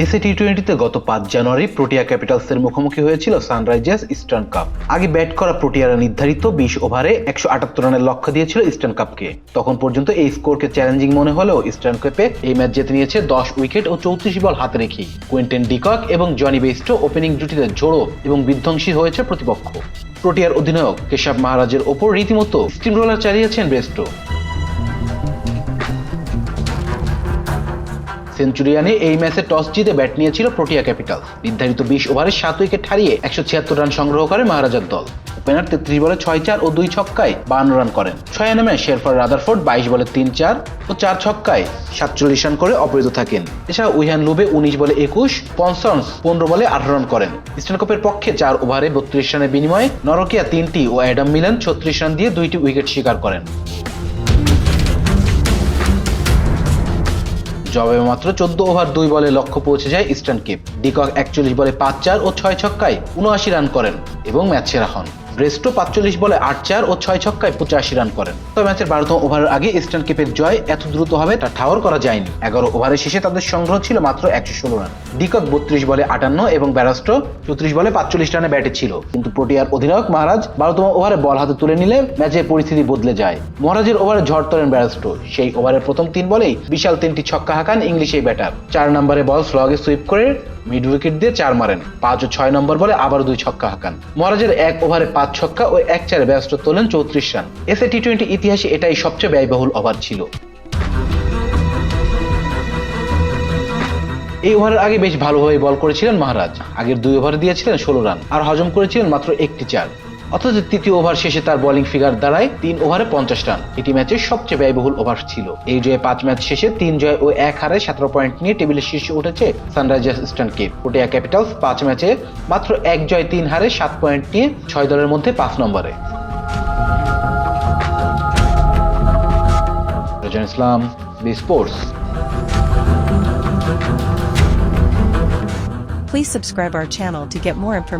SA টি-20তে গত 5 জানুয়ারি Protea ক্যাপিটালসের মুখোমুখি হয়েছিল সানরাইজার্স ইস্টার্ন কাপ। আগে ব্যাট করা প্রোটিয়ারা নির্ধারিত 20 ওভারে 178 রানের লক্ষ্য দিয়েছিল ইস্টার্ন কাপকে। তখন পর্যন্ত এই স্কোরকে চ্যালেঞ্জিং মনে হলেও ইস্টার্ন কাপে এই ম্যাচ জিতে নিয়েছে 10 উইকেট ও 34 বল হাতে রেখেই। কুইন্টন ডিকক এবং জনি বেইস্টো ওপেনিং জুটিতে ঝোড়ো এবং বিধ্বংসী হয়েছে প্রতিপক্ষ। প্রোটিয়ার অধিনায়ক কেশব মাহারাজের ওপর রীতিমতো স্টিম রোলার চালিয়েছেন বেইস্টো। সেঞ্চুরিয়ানে এই ম্যাচে টস জিতে ব্যাট নিয়েছিল প্রোটিয়া ক্যাপিটাল। নির্ধারিত 20 ওভারে 7 উইকেট হারিয়ে 176 রান সংগ্রহ করে মহারাজার দল। ওপেনার 33 বলে 6-4 ও 2 ছক্কায় 52 রান করেন। 6 নামে শেরফার রাদারফোর্ড 22 বলে 3-4 ও 4 ছক্কায় 47 রান করে অপরাজিত থাকেন। এছাড়া উইহান লুবে 19 বলে 21, পনসন্স 15 বলে 18 রান করেন। ইস্টার্ন কাপের পক্ষে 4 ওভারে 32 রানের বিনিময়ে নরকিয়া 3টি ও অ্যাডাম মিলান 36 রান দিয়ে 2টি উইকেট শিকার করেন। জবাবে মাত্র 14 ওভার 2 বলে লক্ষ্য পৌঁছে যায় ইস্টার্ন কেপ। ডিকক 41 বলে 5-4 ও 6 ছক্কায় 79 রান করেন এবং ম্যাচ সেরা হন। ব্রেস্টো 45 বলে 8-4 ও 6 ছক্কায় 85 রান করেন। তবে ম্যাচের 12তম ওভারের আগে ইস্টার্ন কেপের জয় এত দ্রুত হবে তা ঠাওর করা যায়নি। 11 ওভারের শেষে তাদের সংগ্রহ ছিল মাত্র 116 রান। ডিকক 32 বলে 58 এবং ব্যারাস্টো 34 বলে 45 রানে ব্যাটে ছিল। কিন্তু প্রোটিয়ার অধিনায়ক মহারাজ 12তম ওভারে বল হাতে তুলে নিলে ম্যাচের পরিস্থিতি বদলে যায়। মহারাজের ওভারে ঝড় তোলেন ব্যারাস্টো। সেই ওভারের প্রথম 3 বলেই বিশাল 3টি ছক্কা হাঁকান ইংলিশ এই ব্যাটার। 4 নম্বরে বল স্লগে সুইপ করে মিড উইকেট দিয়ে 4 মারেন। 5 ও 6 নম্বর বলে আবার 2 ছক্কা হাঁকান। মহারাজের 1 ওভারে 5 ছক্কা ও 1 চারে ব্যারাস্টো তোলেন 34 রান। এসএ টি-20 ইতিহাসে এটাই সবচেয়ে ব্যয়বহুল ওভার ছিল। এই ওভারের আগে বেশ ভালোভাবে বল করেছিলেন মহারাজ। আগের 2 ওভারে দিয়েছিলেন 16 রান আর হজম করেছিলেন মাত্র 1টি 4। অথচ তৃতীয় ওভার শেষে তার বোলিং ফিগার দাঁড়ায় 3 ওভারে 50 রান। এটি ম্যাচের সবচেয়ে ব্যয়বহুল ওভার ছিল। এই জয়ে 5 ম্যাচ শেষে 3 জয় ও 1 হারে 17 পয়েন্ট নিয়ে টেবিলের শীর্ষে উঠেছে Sunrisers Eastern Cape. Protea Capitals 5 ম্যাচে মাত্র 1 জয় 3 হারে 7 পয়েন্ট নিয়ে 6 দলের মধ্যে 5 নম্বরে। Rajan Islam, B sports. Please subscribe our channel to get more information.